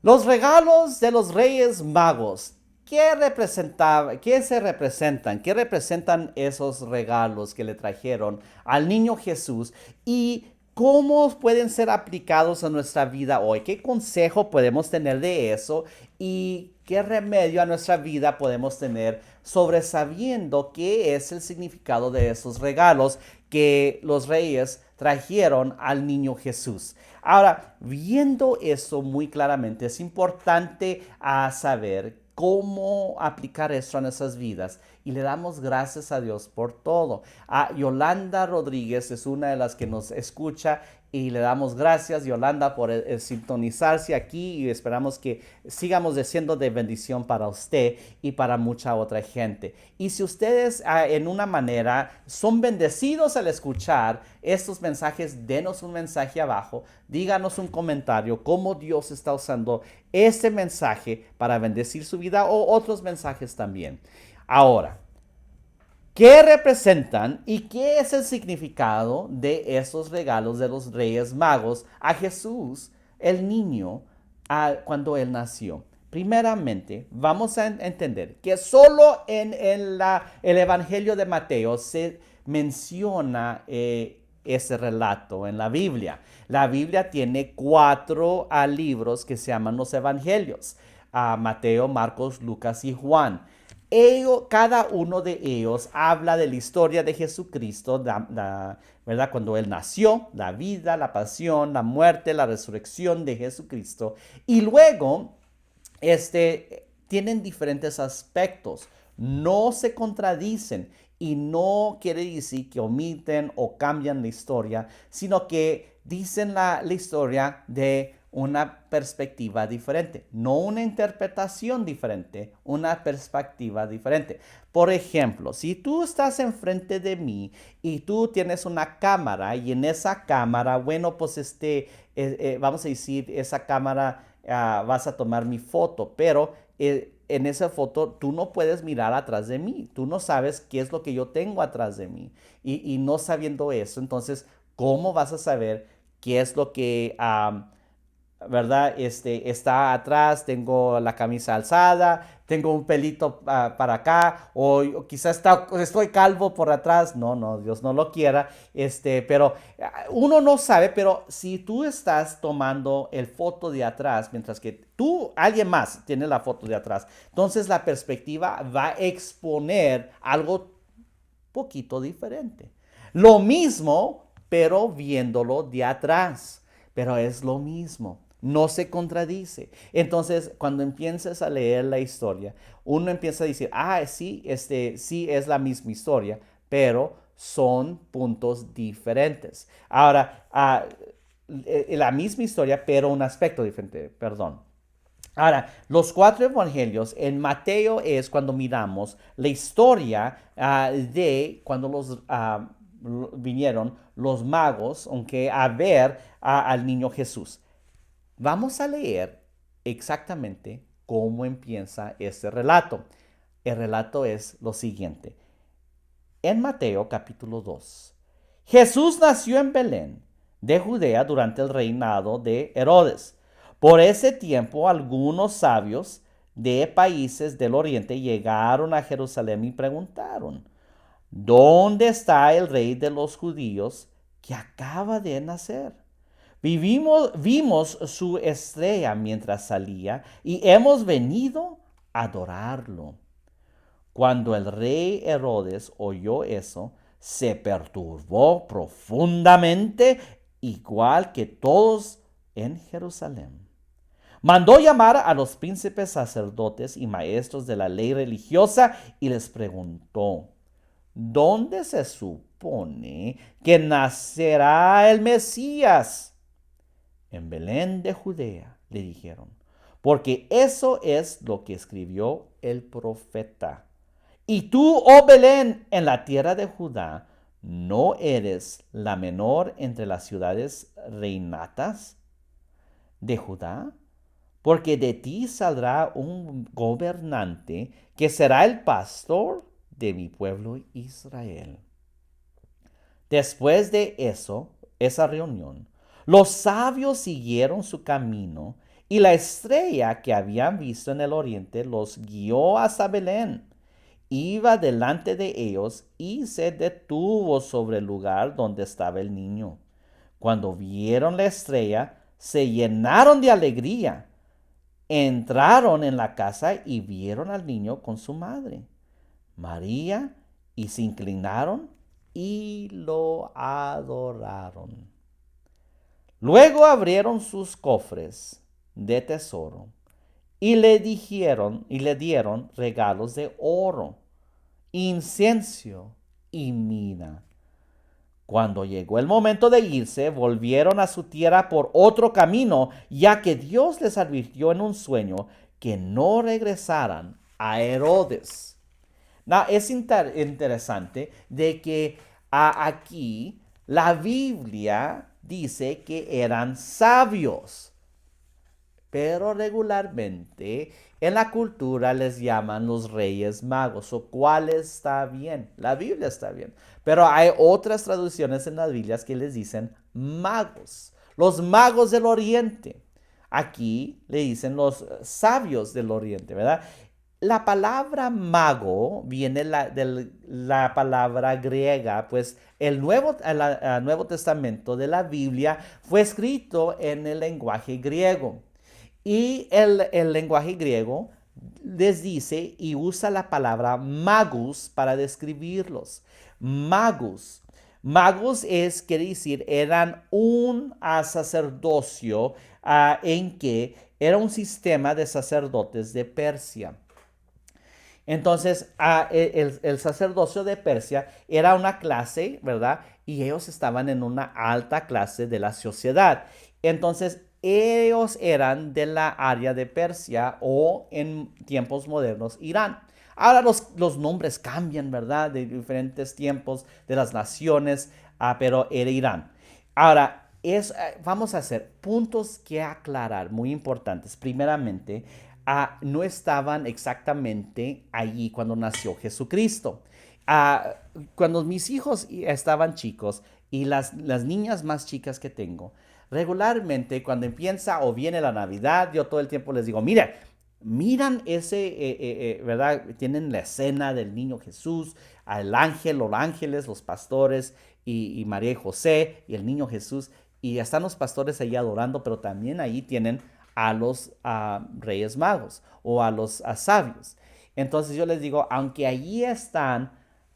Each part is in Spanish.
Los regalos de los Reyes Magos. ¿Qué se representan? ¿Qué representan esos regalos que le trajeron al niño Jesús? ¿Y cómo pueden ser aplicados a nuestra vida hoy? ¿Qué consejo podemos tener de eso? ¿Y qué remedio a nuestra vida podemos tener sobre sabiendo qué es el significado de esos regalos que los reyes trajeron al niño Jesús? Ahora, viendo eso muy claramente, es importante saber cómo aplicar esto a nuestras vidas. Y le damos gracias a Dios por todo. Yolanda Rodríguez es una de las que nos escucha y le damos gracias, Yolanda, por sintonizarse aquí y esperamos que sigamos siendo de bendición para usted y para mucha otra gente. Y si ustedes en una manera son bendecidos al escuchar estos mensajes, denos un mensaje abajo, díganos un comentario cómo Dios está usando este mensaje para bendecir su vida o otros mensajes también. Ahora, ¿qué representan y qué es el significado de estos regalos de los Reyes Magos a Jesús, el niño, cuando él nació? Primeramente, vamos a entender que solo el Evangelio de Mateo se menciona ese relato en la Biblia. La Biblia tiene cuatro libros que se llaman los Evangelios: Mateo, Marcos, Lucas y Juan. Cada uno de ellos habla de la historia de Jesucristo, ¿verdad? Cuando Él nació, la vida, la pasión, la muerte, la resurrección de Jesucristo. Y luego, tienen diferentes aspectos, no se contradicen y no quiere decir que omiten o cambian la historia, sino que dicen la historia de una perspectiva diferente, no una interpretación diferente, una perspectiva diferente. Por ejemplo, si tú estás enfrente de mí y tú tienes una cámara y en esa cámara, bueno, pues vamos a decir, esa cámara vas a tomar mi foto, pero en esa foto tú no puedes mirar atrás de mí, tú no sabes qué es lo que yo tengo atrás de mí y no sabiendo eso, entonces, ¿cómo vas a saber qué es lo que ¿verdad? Está atrás, tengo la camisa alzada, tengo un pelito para acá, o quizás estoy calvo por atrás. No, no, Dios no lo quiera. Pero uno no sabe, pero si tú estás tomando el foto de atrás, mientras que alguien más tiene la foto de atrás, entonces la perspectiva va a exponer algo poquito diferente. Lo mismo, pero viéndolo de atrás. Pero es lo mismo. No se contradice. Entonces, cuando empiezas a leer la historia, uno empieza a decir, sí, sí es la misma historia, pero son puntos diferentes. Ahora, la misma historia, pero un aspecto diferente, perdón. Ahora, los cuatro evangelios en Mateo es cuando miramos la historia de cuando vinieron los magos, aunque a ver al niño Jesús. Vamos a leer exactamente cómo empieza este relato. El relato es lo siguiente. En Mateo capítulo 2, Jesús nació en Belén de Judea durante el reinado de Herodes. Por ese tiempo, algunos sabios de países del oriente llegaron a Jerusalén y preguntaron: ¿dónde está el rey de los judíos que acaba de nacer? Vimos su estrella mientras salía y hemos venido a adorarlo. Cuando el rey Herodes oyó eso, se perturbó profundamente, igual que todos en Jerusalén. Mandó llamar a los príncipes sacerdotes y maestros de la ley religiosa y les preguntó: ¿dónde se supone que nacerá el Mesías? En Belén de Judea, le dijeron, porque eso es lo que escribió el profeta. Y tú, oh Belén, en la tierra de Judá, ¿no eres la menor entre las ciudades reinatas de Judá? Porque de ti saldrá un gobernante que será el pastor de mi pueblo Israel. Después de esa reunión, los sabios siguieron su camino Y la estrella que habían visto en el oriente los guió hasta Belén. Iba delante de ellos y se detuvo sobre el lugar donde estaba el niño. Cuando vieron la estrella, se llenaron de alegría. Entraron en la casa y vieron al niño con su madre, María, y se inclinaron y lo adoraron. Luego abrieron sus cofres de tesoro y le dieron regalos de oro, incienso y mirra. Cuando llegó el momento de irse, volvieron a su tierra por otro camino, ya que Dios les advirtió en un sueño que no regresaran a Herodes. Es interesante de que aquí la Biblia dice que eran sabios, pero regularmente en la cultura les llaman los reyes magos, o cuál está bien. La Biblia está bien, pero hay otras traducciones en las Biblias que les dicen magos, los magos del oriente. Aquí le dicen los sabios del oriente, ¿verdad? La palabra mago viene de la palabra griega, pues el Nuevo Testamento de la Biblia fue escrito en el lenguaje griego. Y el lenguaje griego les dice y usa la palabra magus para describirlos. Magus. Magus quiere decir, eran un sacerdocio en que era un sistema de sacerdotes de Persia. Entonces, el sacerdocio de Persia era una clase, ¿verdad? Y ellos estaban en una alta clase de la sociedad. Entonces, ellos eran de la área de Persia o en tiempos modernos Irán. Ahora los nombres cambian, ¿verdad? De diferentes tiempos de las naciones, pero era Irán. Ahora, vamos a hacer puntos que aclarar muy importantes. Primeramente, no estaban exactamente allí cuando nació Jesucristo. Ah, Cuando mis hijos estaban chicos y las niñas más chicas que tengo, regularmente cuando empieza o viene la Navidad, yo todo el tiempo les digo, mira, miran ¿verdad? Tienen la escena del niño Jesús, el ángel, los ángeles, los pastores y María y José y el niño Jesús. Y están los pastores ahí adorando, pero también ahí tienen a los reyes magos o a los sabios. Entonces yo les digo, aunque allí están,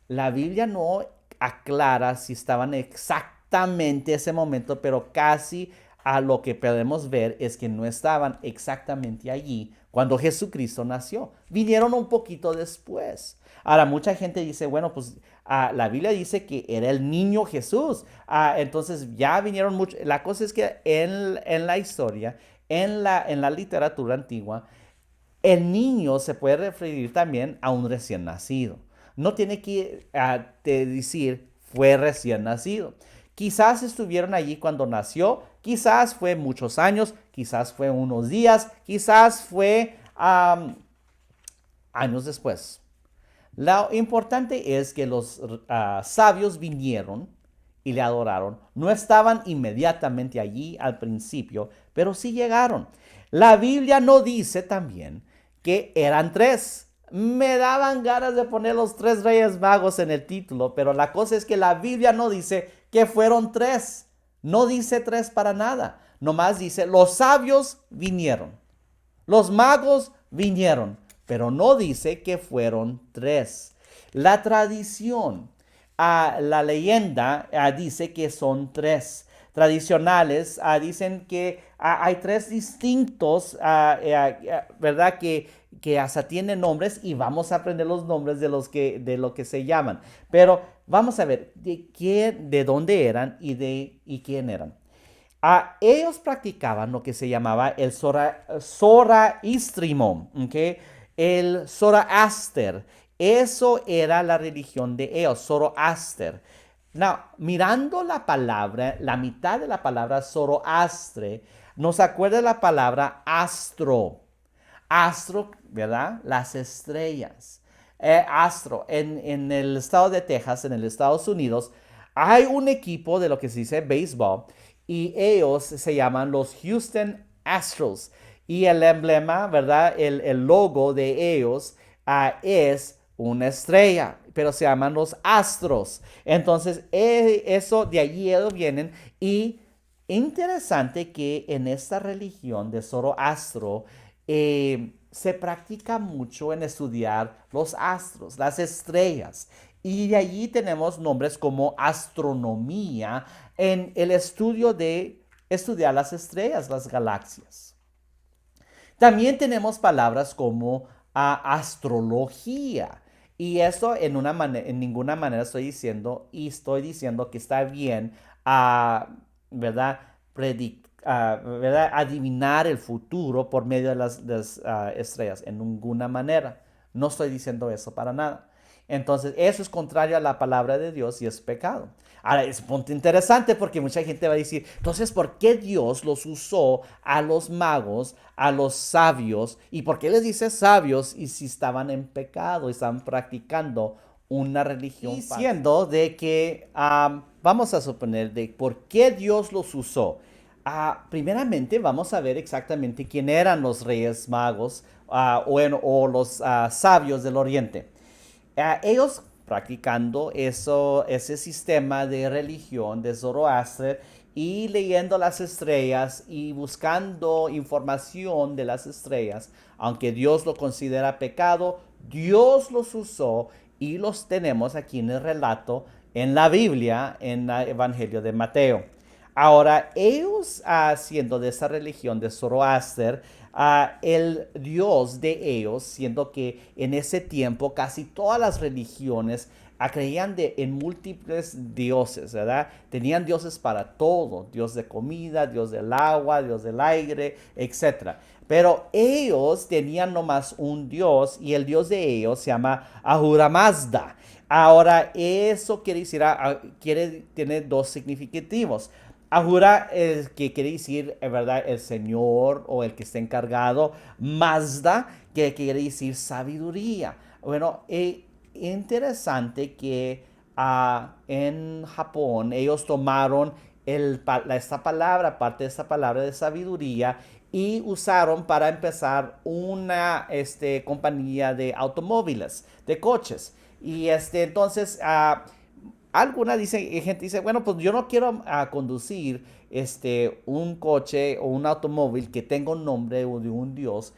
la Biblia no aclara si estaban exactamente ese momento, pero casi a lo que podemos ver es que no estaban exactamente allí cuando Jesucristo nació. Vinieron un poquito después. Ahora, mucha gente dice, bueno, pues la Biblia dice que era el niño Jesús. Entonces ya vinieron muchos. La cosa es que en la historia, en la literatura antigua, el niño se puede referir también a un recién nacido. No tiene que decir fue recién nacido. Quizás estuvieron allí cuando nació, quizás fue muchos años, quizás fue unos días, quizás fue años después. Lo importante es que los sabios vinieron y le adoraron. No estaban inmediatamente allí al principio, pero sí llegaron. La Biblia no dice también que eran tres. Me daban ganas de poner los tres reyes magos en el título, pero la cosa es que la Biblia no dice que fueron tres. No dice tres para nada. Nomás dice, los sabios vinieron. Los magos vinieron, pero no dice que fueron tres. La tradición, la leyenda dice que son tres. Tradicionales dicen que hay tres distintos, ¿verdad? Que hasta tienen nombres y vamos a aprender los nombres de lo que se llaman. Pero vamos a ver de dónde eran y quién eran. Ellos practicaban lo que se llamaba el Zoroastrismo, ¿okay? El Zoroaster. Eso era la religión de ellos, Zoroaster. Now, mirando la palabra, la mitad de la palabra Zoroastre, nos acuerda la palabra astro. Astro, ¿verdad? Las estrellas. Astro, en el estado de Texas, en el Estados Unidos, hay un equipo de lo que se dice béisbol y ellos se llaman los Houston Astros. Y el emblema, ¿verdad? El logo de ellos es una estrella, pero se llaman los astros. Entonces, eso de allí ellos vienen. Y interesante que en esta religión de Zoroastro se practica mucho en estudiar los astros, las estrellas. Y de allí tenemos nombres como astronomía en el estudio de estudiar las estrellas, las galaxias. También tenemos palabras como astrología. Y esto en ninguna manera estoy diciendo que está bien, ¿verdad? ¿Verdad? Adivinar el futuro por medio de las estrellas. En ninguna manera. No estoy diciendo eso para nada. Entonces, eso es contrario a la palabra de Dios y es pecado. Ahora, es un punto interesante porque mucha gente va a decir, entonces, ¿por qué Dios los usó a los magos, a los sabios? ¿Y por qué les dice sabios y si estaban en pecado, estaban practicando una religión diciendo de que, vamos a suponer, de por qué Dios los usó? Primeramente, vamos a ver exactamente quién eran los reyes magos o los sabios del oriente. Ellos practicando ese sistema de religión de Zoroaster y leyendo las estrellas y buscando información de las estrellas, aunque Dios lo considera pecado, Dios los usó y los tenemos aquí en el relato en la Biblia, en el Evangelio de Mateo. Ahora, ellos siendo de esa religión de Zoroaster, el Dios de ellos, siendo que en ese tiempo casi todas las religiones creían en múltiples dioses, ¿verdad? Tenían dioses para todo, Dios de comida, Dios del agua, Dios del aire, etcétera. Pero ellos tenían nomás un Dios y el Dios de ellos se llama Ahura Mazda. Ahora, eso quiere decir, tiene dos significativos. Ahura, que quiere decir, ¿verdad? El Señor o el que está encargado. Mazda, que quiere decir sabiduría. Bueno, interesante que en Japón ellos tomaron esta palabra, parte de esta palabra de sabiduría, y usaron para empezar una compañía de automóviles, de coches. Y entonces gente dice, bueno, pues yo no quiero conducir un coche o un automóvil que tenga un nombre de un dios,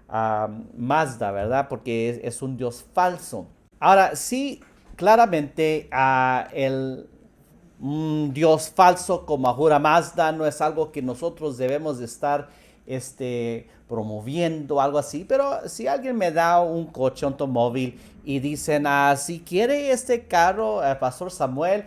Mazda, ¿verdad? Porque es un dios falso. Ahora, sí, claramente un dios falso como Ahura Mazda no es algo que nosotros debemos de estar promoviendo, algo así, pero si alguien me da un coche, un automóvil y dicen, si quiere este carro, Pastor Samuel,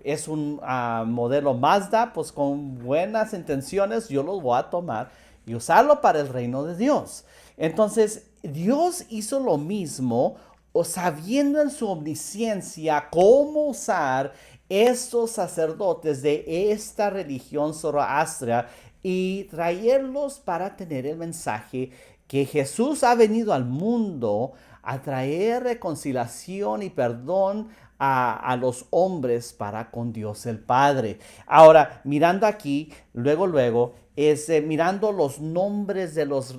es un modelo Mazda, pues con buenas intenciones yo lo voy a tomar y usarlo para el reino de Dios. Entonces, Dios hizo lo mismo, o sabiendo en su omnisciencia cómo usar estos sacerdotes de esta religión zoroastria y traerlos para tener el mensaje que Jesús ha venido al mundo a traer reconciliación y perdón a los hombres para con Dios el Padre. Ahora, mirando aquí, luego, mirando los nombres de los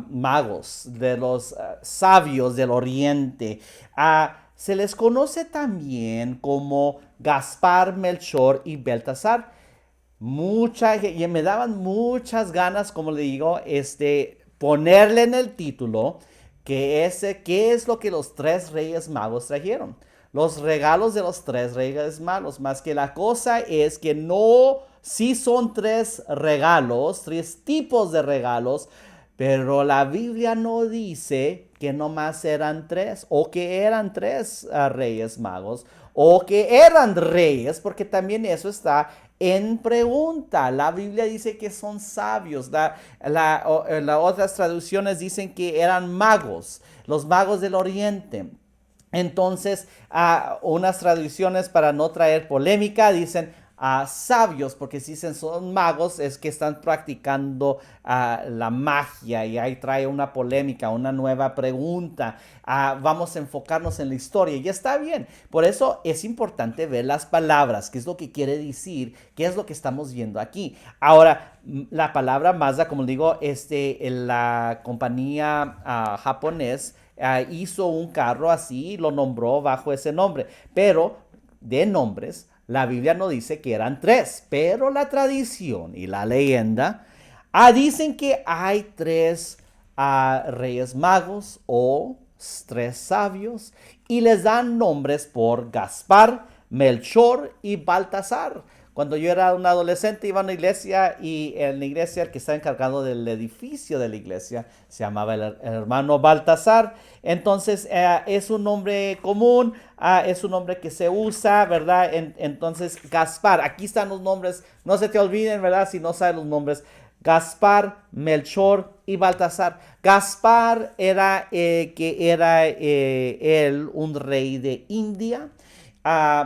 magos, de los sabios del oriente, se les conoce también como Gaspar, Melchor y Beltasar. Y me daban muchas ganas, como le digo, ponerle en el título qué es lo que los tres reyes magos trajeron. Los regalos de los tres reyes magos. Más que la cosa es que no, sí son tres regalos, tres tipos de regalos, pero la Biblia no dice que nomás eran tres, o que eran tres reyes magos, o que eran reyes, porque también eso está en pregunta. La Biblia dice que son sabios. Las otras traducciones dicen que eran magos, los magos del oriente. Entonces, unas traducciones para no traer polémica dicen sabios, porque si dicen son magos es que están practicando la magia y ahí trae una polémica, una nueva pregunta. Vamos a enfocarnos en la historia y está bien. Por eso es importante ver las palabras, qué es lo que quiere decir, qué es lo que estamos viendo aquí. Ahora, la palabra Mazda, como digo, la compañía japonés hizo un carro así y lo nombró bajo ese nombre, pero de nombres, la Biblia no dice que eran tres, pero la tradición y la leyenda dicen que hay tres reyes magos o tres sabios y les dan nombres por Gaspar, Melchor y Baltasar. Cuando yo era un adolescente iba a una iglesia y en la iglesia el que estaba encargado del edificio de la iglesia se llamaba el hermano Baltasar. Entonces es un nombre común, es un nombre que se usa, ¿verdad? Entonces Gaspar, aquí están los nombres, no se te olviden, ¿verdad? Si no sabes los nombres. Gaspar, Melchor y Baltasar. Gaspar era él un rey de India.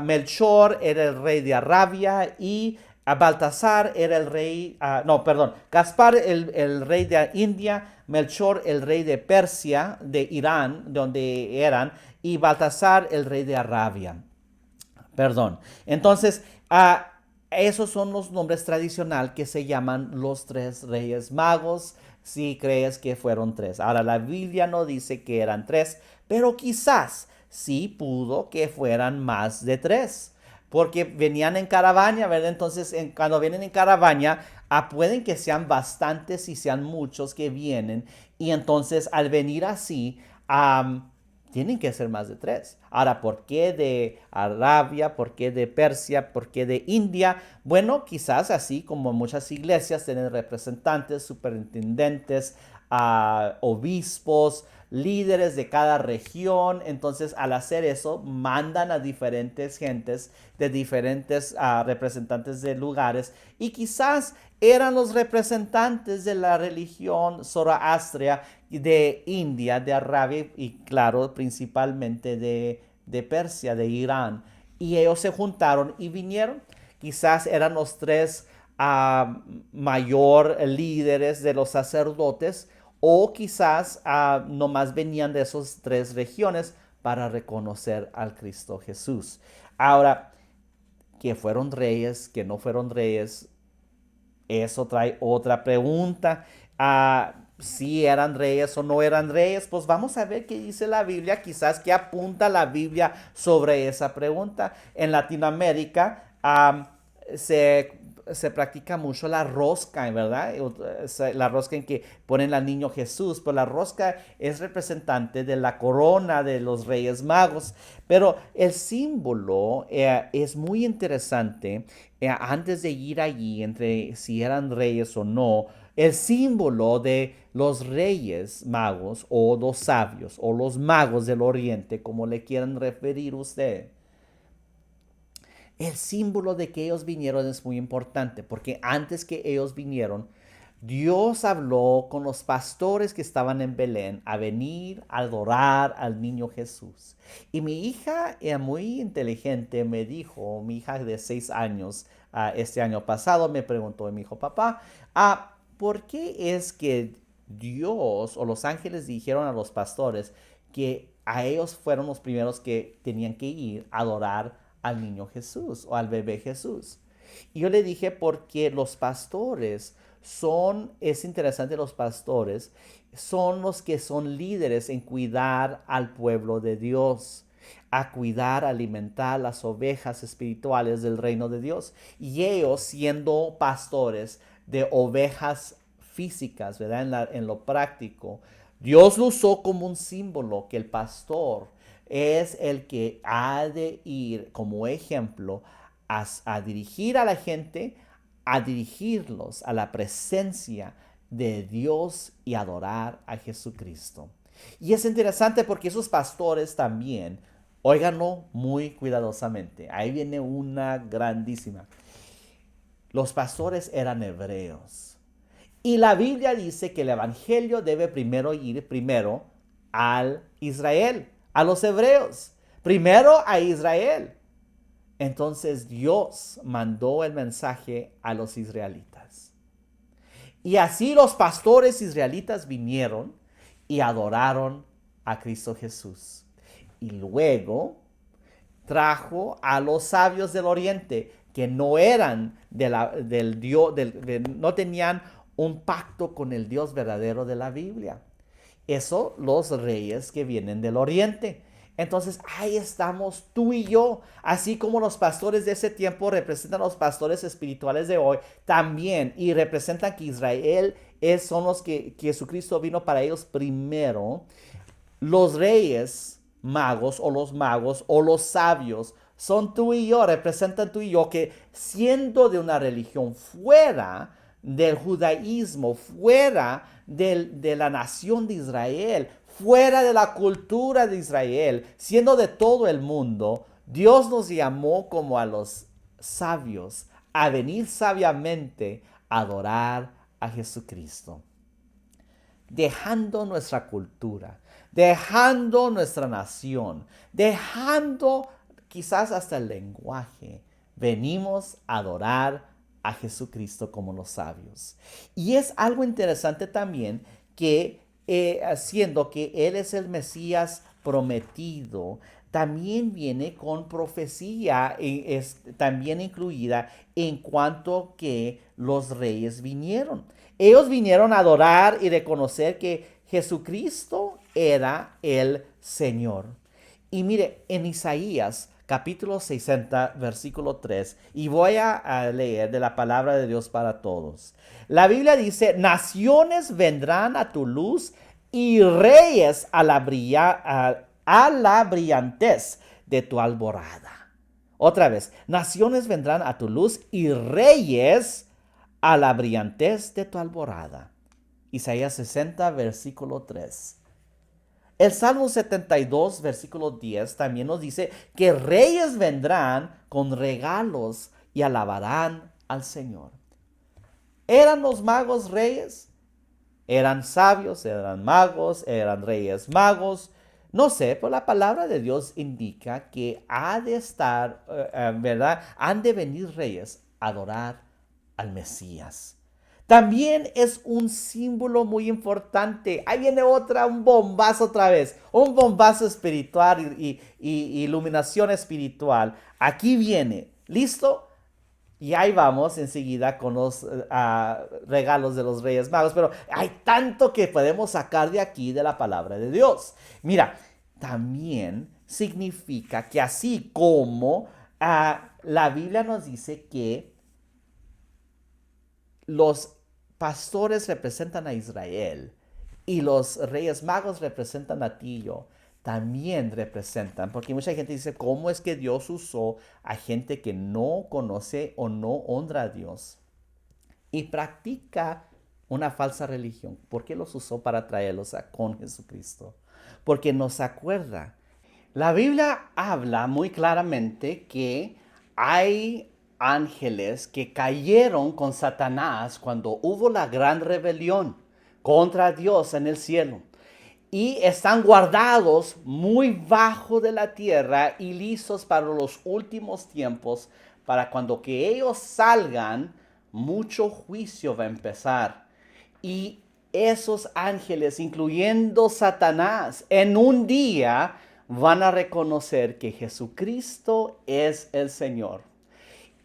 Melchor era el rey de Arabia y Baltasar era el rey, no, perdón, Gaspar el rey de India, Melchor el rey de Persia, de Irán, donde eran, y Baltasar el rey de Arabia. Perdón. Entonces, esos son los nombres tradicionales que se llaman los tres reyes magos, si crees que fueron tres. Ahora, la Biblia no dice que eran tres, pero quizás sí pudo que fueran más de tres, porque venían en caravana, ¿verdad? Entonces, cuando vienen en caravana, pueden que sean bastantes y sean muchos que vienen, y entonces al venir así, tienen que ser más de tres. Ahora, ¿por qué de Arabia? ¿Por qué de Persia? ¿Por qué de India? Bueno, quizás así como muchas iglesias tienen representantes, superintendentes, obispos, líderes de cada región. Entonces, al hacer eso, mandan a diferentes gentes de diferentes representantes de lugares y quizás eran los representantes de la religión zoroastria de India, de Arabia y claro, principalmente de Persia, de Irán. Y ellos se juntaron y vinieron. Quizás eran los tres mayor líderes de los sacerdotes o quizás nomás venían de esas tres regiones para reconocer al Cristo Jesús. Ahora, que fueron reyes, que no fueron reyes, eso trae otra pregunta. Si eran reyes o no eran reyes, pues vamos a ver qué dice la Biblia, quizás qué apunta la Biblia sobre esa pregunta. En Latinoamérica se practica mucho la rosca, ¿verdad? La rosca en que ponen al niño Jesús, pues la rosca es representante de la corona de los Reyes Magos, pero el símbolo es muy interesante. Antes de ir allí, entre si eran reyes o no, el símbolo de los reyes magos o los sabios o los magos del oriente, como le quieran referir usted, el símbolo de que ellos vinieron es muy importante porque antes que ellos vinieron, Dios habló con los pastores que estaban en Belén a venir a adorar al niño Jesús. Y mi hija, muy inteligente, me dijo, mi hija de 6 años, este año pasado, me preguntó, y me dijo, papá, ¿por qué es que Dios o los ángeles dijeron a los pastores que a ellos fueron los primeros que tenían que ir a adorar al niño Jesús o al bebé Jesús? Y yo le dije porque los pastores es interesante, los pastores son los que son líderes en cuidar al pueblo de Dios, a cuidar, alimentar las ovejas espirituales del reino de Dios. Y ellos siendo pastores de ovejas físicas, ¿verdad? En lo práctico, Dios lo usó como un símbolo que el pastor es el que ha de ir como ejemplo a dirigir a la gente, a dirigirlos a la presencia de Dios y adorar a Jesucristo. Y es interesante porque esos pastores también, óiganlo muy cuidadosamente, ahí viene una grandísima. Los pastores eran hebreos. Y la Biblia dice que el evangelio debe primero ir primero al Israel, a los hebreos, primero a Israel. Entonces Dios mandó el mensaje a los israelitas. Y así los pastores israelitas vinieron y adoraron a Cristo Jesús. Y luego trajo a los sabios del oriente que no eran del Dios, no tenían un pacto con el Dios verdadero de la Biblia. Eso, los reyes que vienen del oriente. Entonces ahí estamos tú y yo, así como los pastores de ese tiempo representan a los pastores espirituales de hoy también, y representan que Israel son los que Jesucristo vino para ellos primero. Los reyes magos o los sabios son tú y yo, representan tú y yo, que siendo de una religión fuera del judaísmo, fuera de la nación de Israel, fuera de la cultura de Israel, siendo de todo el mundo, Dios nos llamó como a los sabios a venir sabiamente a adorar a Jesucristo, dejando nuestra cultura, dejando nuestra nación, dejando quizás hasta el lenguaje. Venimos a adorar a Jesucristo como los sabios. Y es algo interesante también que siendo que Él es el Mesías prometido, también viene con profecía, es también incluida en cuanto que los reyes vinieron. Ellos vinieron a adorar y reconocer que Jesucristo era el Señor. Y mire, en Isaías capítulo 60, versículo 3, y voy a leer de la palabra de Dios para todos. La Biblia dice, naciones vendrán a tu luz y reyes a la brillantez de tu alborada. Otra vez, naciones vendrán a tu luz y reyes a la brillantez de tu alborada. Isaías 60, versículo 3. El Salmo 72, versículo 10 también nos dice que reyes vendrán con regalos y alabarán al Señor. ¿Eran los magos reyes? ¿Eran sabios? ¿Eran magos? ¿Eran reyes magos? No sé, pero la palabra de Dios indica que ha de estar, ¿verdad? Han de venir reyes a adorar al Mesías. También es un símbolo muy importante. Ahí viene un bombazo otra vez. Un bombazo espiritual y iluminación espiritual. Aquí viene. ¿Listo? Y ahí vamos enseguida con los regalos de los Reyes Magos. Pero hay tanto que podemos sacar de aquí de la palabra de Dios. Mira, también significa que así como la Biblia nos dice que los pastores representan a Israel y los Reyes Magos representan a ti y yo, también representan, porque mucha gente dice, ¿cómo es que Dios usó a gente que no conoce o no honra a Dios y practica una falsa religión? ¿Por qué los usó para traerlos con Jesucristo? Porque nos acuerda. La Biblia habla muy claramente que hay ángeles que cayeron con Satanás cuando hubo la gran rebelión contra Dios en el cielo. Y están guardados muy bajo de la tierra y listos para los últimos tiempos, para cuando que ellos salgan, mucho juicio va a empezar. Y esos ángeles, incluyendo Satanás, en un día van a reconocer que Jesucristo es el Señor.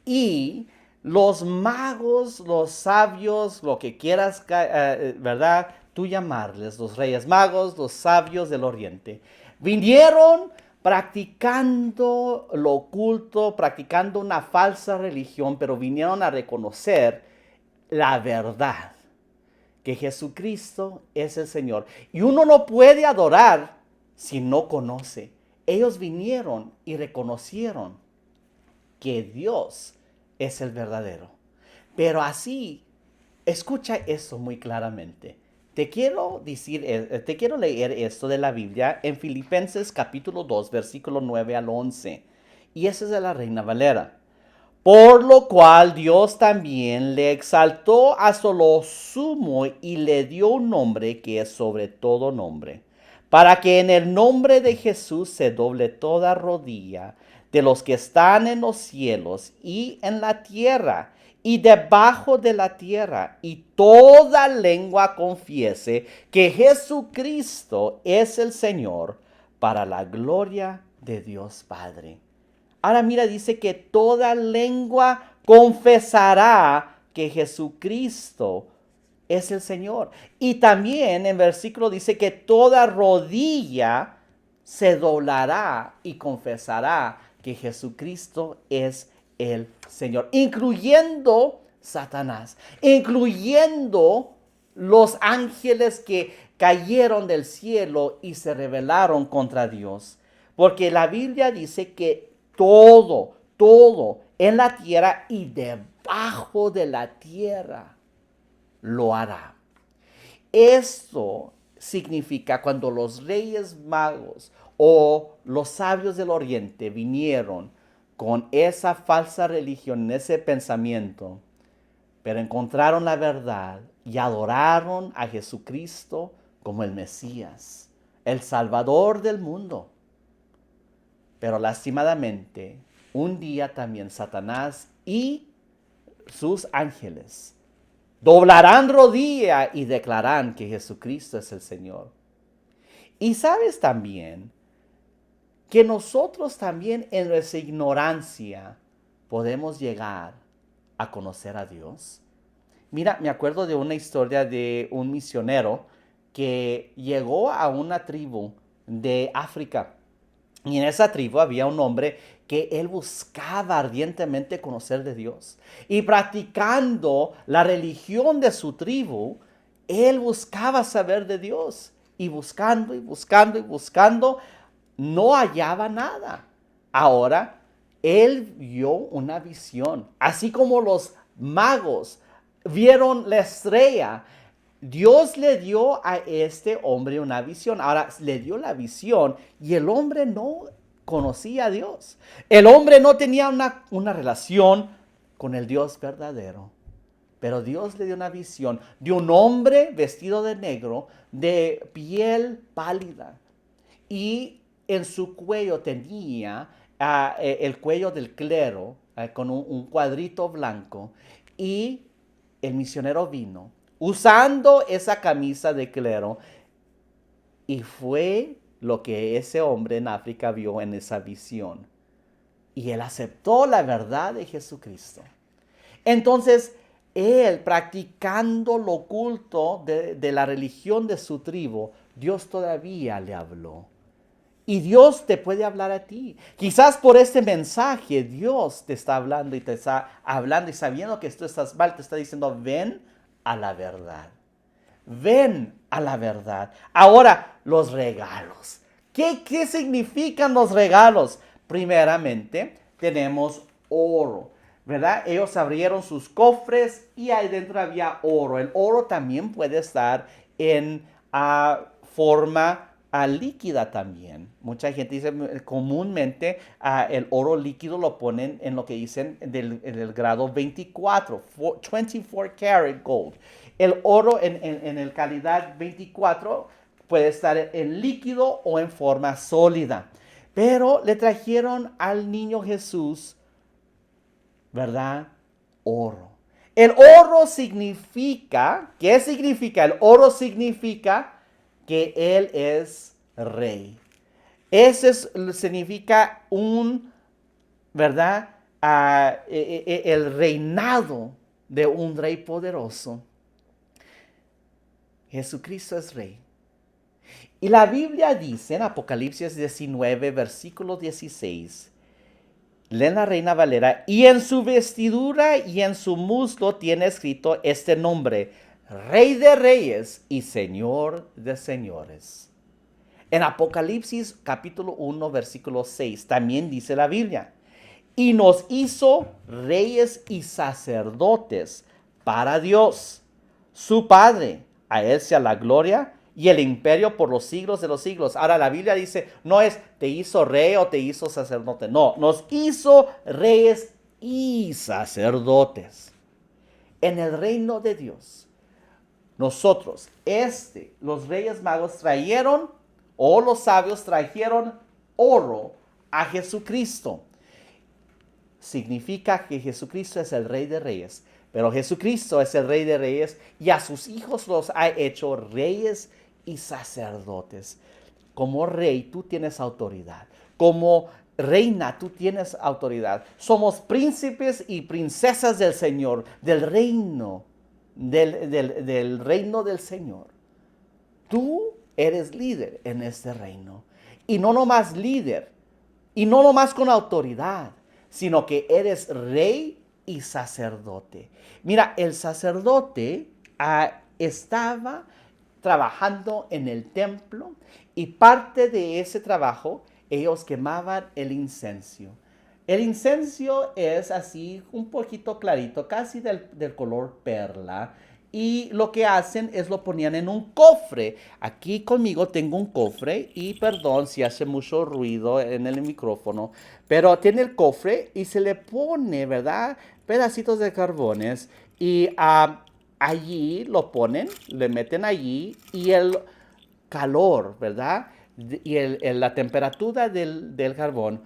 Y los magos, los sabios, lo que quieras, ¿verdad? Tú llamarles, los reyes magos, los sabios del oriente, vinieron practicando lo oculto, practicando una falsa religión, pero vinieron a reconocer la verdad, que Jesucristo es el Señor. Y uno no puede adorar si no conoce. Ellos vinieron y reconocieron que Dios es el verdadero. Pero así, escucha esto muy claramente. Te quiero leer esto de la Biblia en Filipenses capítulo 2, versículo 9 al 11. Y ese es de la Reina Valera. Por lo cual Dios también le exaltó hasta lo sumo y le dio un nombre que es sobre todo nombre, para que en el nombre de Jesús se doble toda rodilla de los que están en los cielos y en la tierra y debajo de la tierra, y toda lengua confiese que Jesucristo es el Señor, para la gloria de Dios Padre. Ahora mira, dice que toda lengua confesará que Jesucristo es el Señor. Y también en versículo dice que toda rodilla se doblará y confesará que Jesucristo es el Señor, incluyendo Satanás, incluyendo los ángeles que cayeron del cielo y se rebelaron contra Dios. Porque la Biblia dice que todo en la tierra y debajo de la tierra lo hará. Esto significa cuando los reyes magos o los sabios del oriente vinieron con esa falsa religión, ese pensamiento, pero encontraron la verdad y adoraron a Jesucristo como el Mesías, el Salvador del mundo. Pero lastimadamente, un día también Satanás y sus ángeles doblarán rodilla y declararán que Jesucristo es el Señor. Y sabes también que nosotros también en nuestra ignorancia podemos llegar a conocer a Dios. Mira, me acuerdo de una historia de un misionero que llegó a una tribu de África. Y en esa tribu había un hombre que él buscaba ardientemente conocer de Dios. Y practicando la religión de su tribu, él buscaba saber de Dios. Y buscando y buscando y buscando, no hallaba nada. Ahora, él vio una visión. Así como los magos vieron la estrella, Dios le dio a este hombre una visión. Ahora le dio la visión y el hombre no conocía a Dios. El hombre no tenía una relación con el Dios verdadero. Pero Dios le dio una visión de un hombre vestido de negro, de piel pálida. Y en su cuello tenía el cuello del clero con un cuadrito blanco. Y el misionero vino usando esa camisa de clero, y fue lo que ese hombre en África vio en esa visión. Y él aceptó la verdad de Jesucristo. Entonces, él practicando lo oculto de la religión de su tribu, Dios todavía le habló. Y Dios te puede hablar a ti. Quizás por este mensaje Dios te está hablando y te está hablando, y sabiendo que tú estás mal, te está diciendo, ven a la verdad. Ven a la verdad. Ahora, los regalos. ¿Qué significan los regalos? Primeramente, tenemos oro, ¿verdad? Ellos abrieron sus cofres y ahí dentro había oro. El oro también puede estar en forma líquida también. Mucha gente dice comúnmente el oro líquido lo ponen en lo que dicen del grado 24, 24 karat gold. El oro en el calidad 24 puede estar en líquido o en forma sólida. Pero le trajeron al niño Jesús, ¿verdad? Oro. El oro significa, ¿qué significa? El oro significa que Él es rey. Significa ¿verdad? El reinado de un rey poderoso. Jesucristo es rey. Y la Biblia dice en Apocalipsis 19, versículo 16, leen la Reina Valera, y en su vestidura y en su muslo tiene escrito este nombre: Rey de Reyes y Señor de Señores. En Apocalipsis capítulo 1, versículo 6, también dice la Biblia, y nos hizo reyes y sacerdotes para Dios, su Padre. A Él sea la gloria y el imperio por los siglos de los siglos. Ahora la Biblia dice, no es te hizo rey o te hizo sacerdote. No, nos hizo reyes y sacerdotes. En el reino de Dios, nosotros, los reyes magos trajeron, o los sabios trajeron oro a Jesucristo. significa que Jesucristo es el Rey de Reyes. Pero Jesucristo es el Rey de Reyes y a sus hijos los ha hecho reyes y sacerdotes. Como rey tú tienes autoridad. Como reina tú tienes autoridad. Somos príncipes y princesas del Señor, del reino, del reino del Señor. Tú eres líder en este reino. Y no nomás líder, y no nomás con autoridad, sino que eres rey y sacerdote. Mira, el sacerdote estaba trabajando en el templo y parte de ese trabajo ellos quemaban el incienso. El incienso es así un poquito clarito, casi del color perla. Y lo que hacen es lo ponían en un cofre. Aquí conmigo tengo un cofre y perdón si hace mucho ruido en el micrófono, pero tiene el cofre y se le pone, ¿verdad? Pedacitos de carbones y allí lo ponen, le meten allí y el calor, ¿verdad? Y la temperatura del carbón,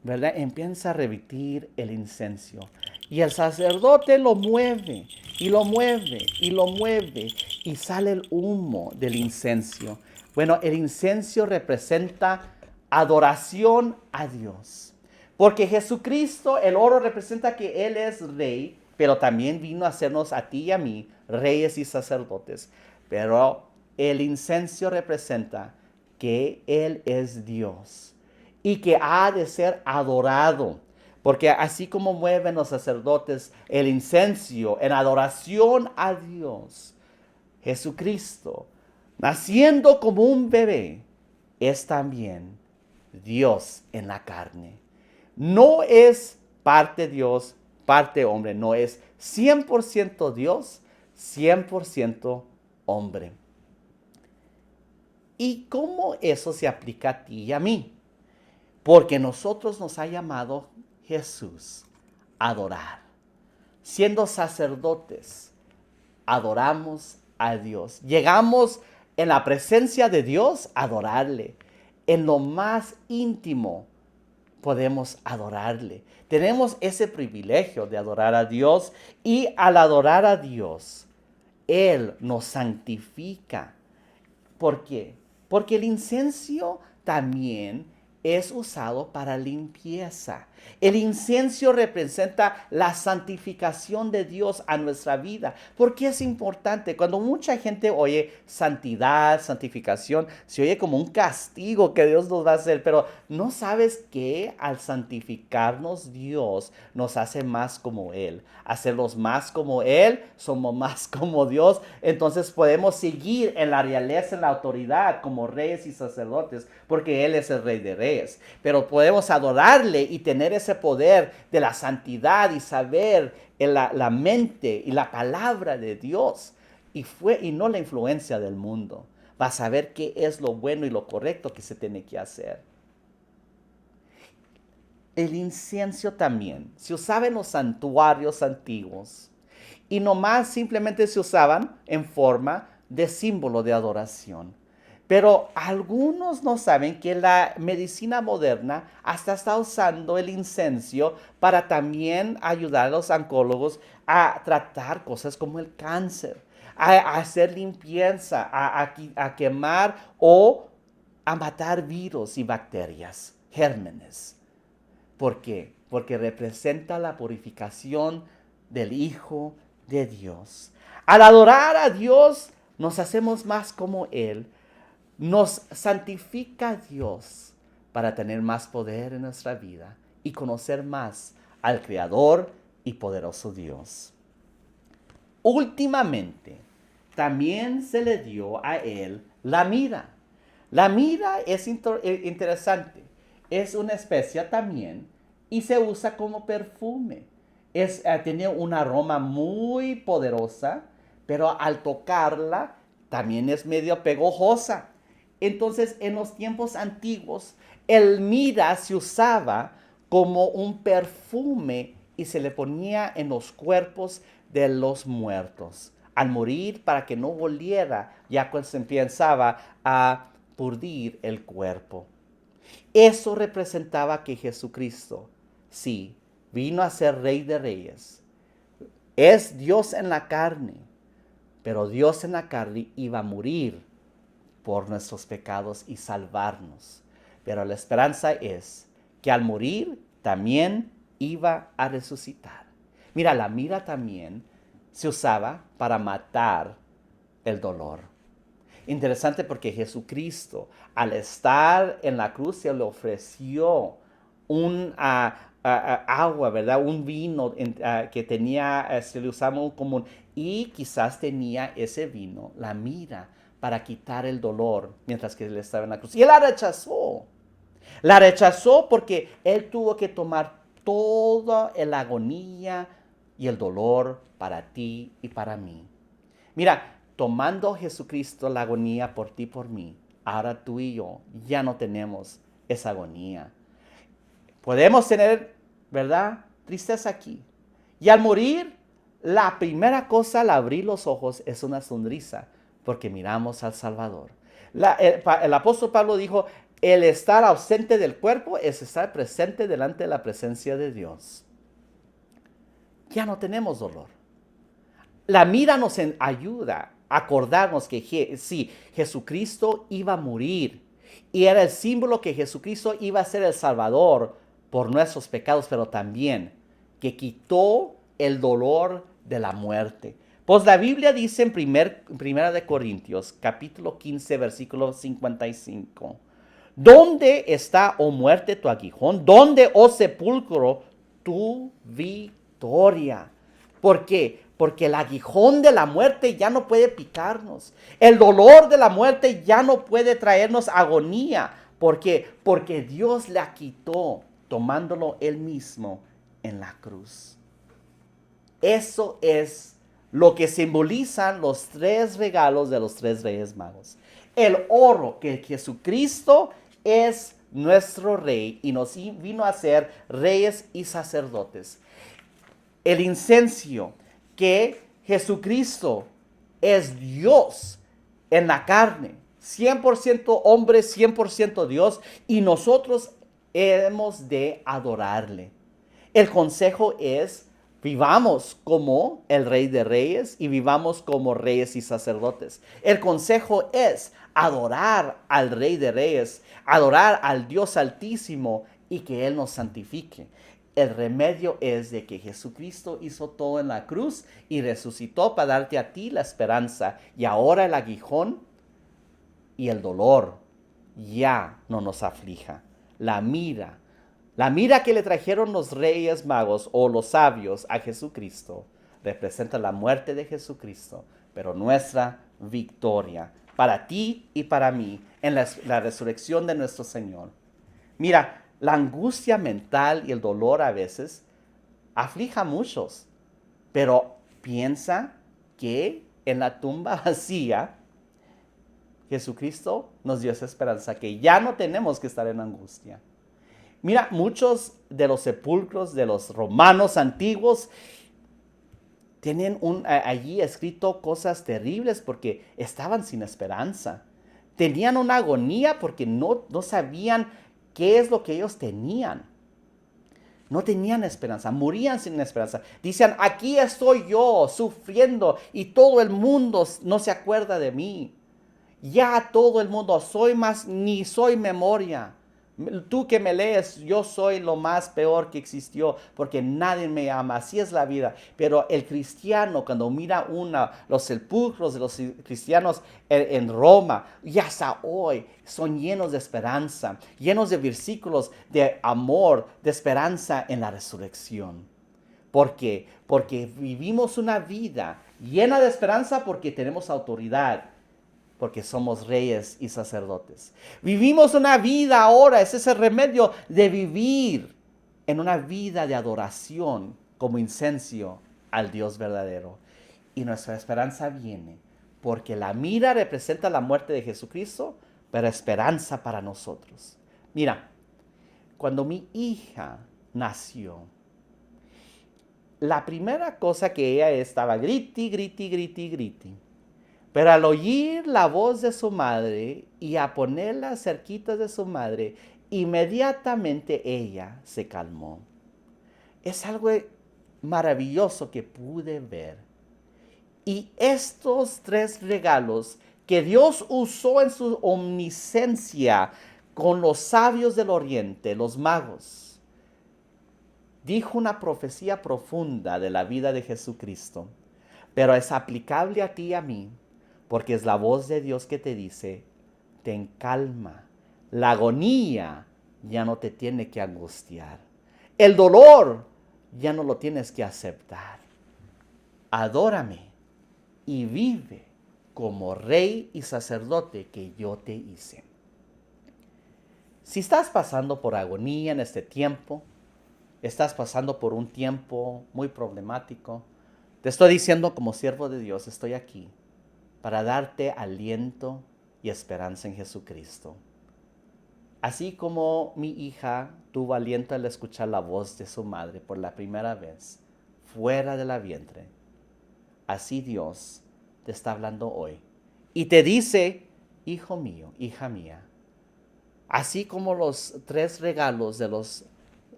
¿verdad? Empieza a revitir el incienso. Y el sacerdote lo mueve, y lo mueve, y lo mueve, y sale el humo del incienso. Bueno, el incienso representa adoración a Dios. Porque Jesucristo, el oro representa que Él es rey, pero también vino a hacernos a ti y a mí reyes y sacerdotes. Pero el incienso representa que Él es Dios y que ha de ser adorado. Porque así como mueven los sacerdotes el incienso en adoración a Dios, Jesucristo, naciendo como un bebé, es también Dios en la carne. No es parte Dios, parte hombre, no es 100% Dios, 100% hombre. ¿Y cómo eso se aplica a ti y a mí? Porque nosotros nos ha llamado Jesús a adorar. Siendo sacerdotes, adoramos a Dios. Llegamos en la presencia de Dios a adorarle. En lo más íntimo podemos adorarle. Tenemos ese privilegio de adorar a Dios y al adorar a Dios, Él nos santifica. ¿Por qué? Porque el incienso también es usado para limpieza. El incienso representa la santificación de Dios a nuestra vida. ¿Por qué es importante? Cuando mucha gente oye santidad, santificación, se oye como un castigo que Dios nos va a hacer, pero ¿no sabes que al santificarnos Dios nos hace más como Él? Hacerlos más como Él, somos más como Dios, entonces podemos seguir en la realeza, en la autoridad como reyes y sacerdotes, porque Él es el Rey de Reyes. Pero podemos adorarle y tener ese poder de la santidad y saber en la mente y la palabra de Dios y no la influencia del mundo. Va a saber qué es lo bueno y lo correcto que se tiene que hacer. El incienso también se usaba en los santuarios antiguos y nomás simplemente se usaban en forma de símbolo de adoración. Pero algunos no saben que la medicina moderna hasta está usando el incienso para también ayudar a los oncólogos a tratar cosas como el cáncer, a hacer limpieza, a quemar o a matar virus y bacterias, gérmenes. ¿Por qué? Porque representa la purificación del Hijo de Dios. Al adorar a Dios, nos hacemos más como Él. Nos santifica Dios para tener más poder en nuestra vida y conocer más al Creador y poderoso Dios. Últimamente, también se le dio a Él la mira. La mira es interesante. Es una especia también y se usa como perfume. Tiene un aroma muy poderosa, pero al tocarla también es medio pegojosa. Entonces, en los tiempos antiguos, el mira se usaba como un perfume y se le ponía en los cuerpos de los muertos al morir para que no oliera ya cuando se empezaba a pudrir el cuerpo. Eso representaba que Jesucristo sí, vino a ser Rey de Reyes. Es Dios en la carne, pero Dios en la carne iba a morir por nuestros pecados y salvarnos. Pero la esperanza es que al morir también iba a resucitar. Mira, la mira también se usaba para matar el dolor. Interesante porque Jesucristo, al estar en la cruz, se le ofreció un agua, ¿verdad? Un vino que tenía, se le usaba muy común. Y quizás tenía ese vino, la mira, para quitar el dolor mientras que él estaba en la cruz. Y él la rechazó. La rechazó porque él tuvo que tomar toda la agonía y el dolor para ti y para mí. Mira, tomando Jesucristo la agonía por ti y por mí, ahora tú y yo ya no tenemos esa agonía. Podemos tener, ¿verdad?, tristeza aquí. Y al morir, la primera cosa al abrir los ojos es una sonrisa, porque miramos al Salvador. El apóstol Pablo dijo, el estar ausente del cuerpo es estar presente delante de la presencia de Dios. Ya no tenemos dolor. La mira nos ayuda a acordarnos que sí, Jesucristo iba a morir y era el símbolo que Jesucristo iba a ser el Salvador por nuestros pecados, pero también que quitó el dolor de la muerte. Pues la Biblia dice en Primera de Corintios, capítulo 15, versículo 55, ¿dónde está, oh muerte, tu aguijón? ¿Dónde, oh sepulcro, tu victoria? ¿Por qué? Porque el aguijón de la muerte ya no puede picarnos. El dolor de la muerte ya no puede traernos agonía. ¿Por qué? Porque Dios la quitó tomándolo él mismo en la cruz. Eso es lo que simbolizan los tres regalos de los tres reyes magos. El oro, que Jesucristo es nuestro rey y nos vino a ser reyes y sacerdotes. El incienso, que Jesucristo es Dios en la carne, 100% hombre, 100% Dios, y nosotros hemos de adorarle. El consejo es, vivamos como el Rey de Reyes y vivamos como reyes y sacerdotes. El consejo es adorar al Rey de Reyes, adorar al Dios Altísimo y que Él nos santifique. El remedio es de que Jesucristo hizo todo en la cruz y resucitó para darte a ti la esperanza. Y ahora el aguijón y el dolor ya no nos aflija. La mira que le trajeron los reyes magos o los sabios a Jesucristo representa la muerte de Jesucristo, pero nuestra victoria para ti y para mí en la resurrección de nuestro Señor. Mira, la angustia mental y el dolor a veces aflige a muchos, pero piensa que en la tumba vacía Jesucristo nos dio esa esperanza, que ya no tenemos que estar en angustia. Mira, muchos de los sepulcros de los romanos antiguos tienen allí escrito cosas terribles porque estaban sin esperanza. Tenían una agonía porque no sabían qué es lo que ellos tenían. No tenían esperanza, morían sin esperanza. Dicen, aquí estoy yo sufriendo y todo el mundo no se acuerda de mí. Ya todo el mundo, ni soy memoria. Tú que me lees, yo soy lo más peor que existió porque nadie me ama. Así es la vida. Pero el cristiano, cuando mira los sepulcros de los cristianos en Roma, ya hasta hoy son llenos de esperanza, llenos de versículos de amor, de esperanza en la resurrección. ¿Por qué? Porque vivimos una vida llena de esperanza porque tenemos autoridad. Porque somos reyes y sacerdotes. Vivimos una vida ahora, ese es el remedio de vivir en una vida de adoración como incenso al Dios verdadero. Y nuestra esperanza viene porque la mira representa la muerte de Jesucristo, pero esperanza para nosotros. Mira, cuando mi hija nació, la primera cosa que ella estaba griti. Pero al oír la voz de su madre y a ponerla cerquita de su madre, inmediatamente ella se calmó. Es algo maravilloso que pude ver. Y estos tres regalos que Dios usó en su omnisciencia con los sabios del oriente, los magos, dijo una profecía profunda de la vida de Jesucristo, pero es aplicable a ti y a mí, porque es la voz de Dios que te dice, ten calma, la agonía ya no te tiene que angustiar, el dolor ya no lo tienes que aceptar. Adórame y vive como rey y sacerdote que yo te hice. Si estás pasando por agonía en este tiempo, estás pasando por un tiempo muy problemático, te estoy diciendo como siervo de Dios, estoy aquí para darte aliento y esperanza en Jesucristo. Así como mi hija tuvo aliento al escuchar la voz de su madre por la primera vez, fuera de la vientre, así Dios te está hablando hoy. Y te dice, hijo mío, hija mía, así como los tres regalos de los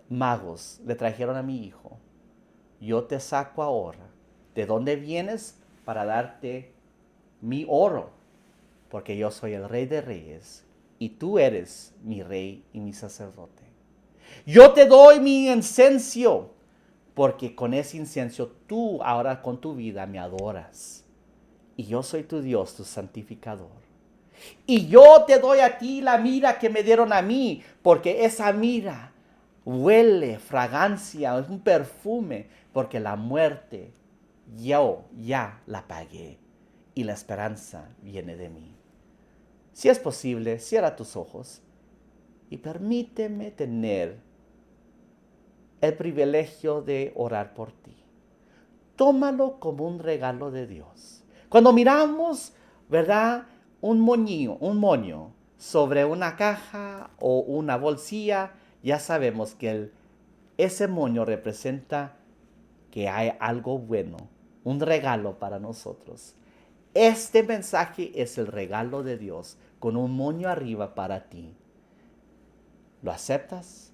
magos le trajeron a mi hijo, yo te saco ahora de donde vienes para darte mi oro, porque yo soy el rey de reyes y tú eres mi rey y mi sacerdote. Yo te doy mi incienso, porque con ese incienso tú ahora con tu vida me adoras. Y yo soy tu Dios, tu santificador. Y yo te doy a ti la mira que me dieron a mí, porque esa mira huele fragancia, es un perfume, porque la muerte yo ya la pagué y la esperanza viene de mí. Si es posible, cierra tus ojos y permíteme tener el privilegio de orar por ti. Tómalo como un regalo de Dios. Cuando miramos, ¿verdad? Un moño sobre una caja o una bolsilla, ya sabemos que ese moño representa que hay algo bueno, un regalo para nosotros. Este mensaje es el regalo de Dios con un moño arriba para ti. ¿Lo aceptas?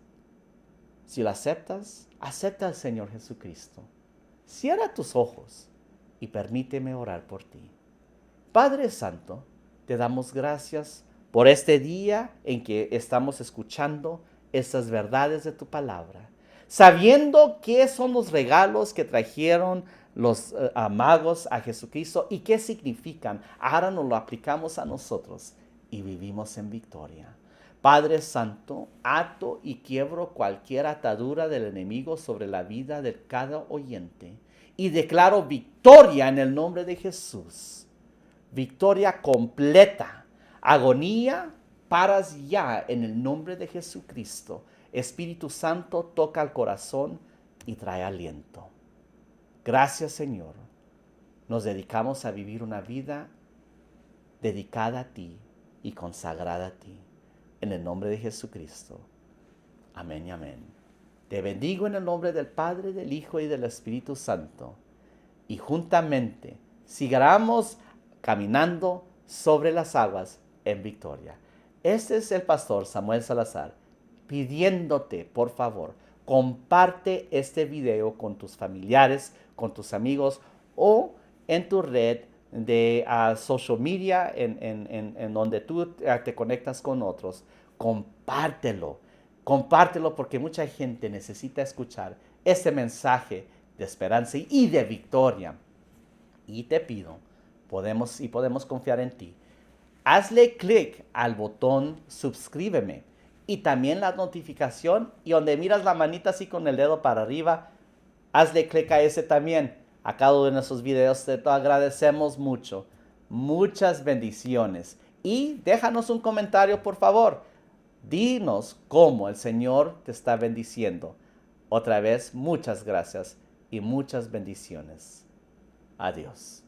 Si lo aceptas, acepta al Señor Jesucristo. Cierra tus ojos y permíteme orar por ti. Padre Santo, te damos gracias por este día en que estamos escuchando estas verdades de tu palabra, sabiendo qué son los regalos que trajeron los magos a Jesucristo y qué significan. Ahora nos lo aplicamos a nosotros y vivimos en victoria. Padre Santo, ato y quiebro cualquier atadura del enemigo sobre la vida de cada oyente y declaro victoria en el nombre de Jesús. Victoria completa. Agonía, paras ya en el nombre de Jesucristo. Espíritu Santo, toca el corazón y trae aliento. Gracias, Señor. Nos dedicamos a vivir una vida dedicada a ti y consagrada a ti. En el nombre de Jesucristo. Amén y amén. Te bendigo en el nombre del Padre, del Hijo y del Espíritu Santo. Y juntamente sigamos caminando sobre las aguas en victoria. Este es el pastor Samuel Salazar pidiéndote, por favor, comparte este video con tus familiares, con tus amigos o en tu red de social media en donde tú te conectas con otros. Compártelo. Compártelo porque mucha gente necesita escuchar este mensaje de esperanza y de victoria. Y te pido, podemos confiar en ti. Hazle clic al botón suscríbeme y también la notificación y donde miras la manita así con el dedo para arriba, hazle clic a ese también. A cada uno de nuestros videos te agradecemos mucho. Muchas bendiciones. Y déjanos un comentario, por favor. Dinos cómo el Señor te está bendiciendo. Otra vez, muchas gracias y muchas bendiciones. Adiós.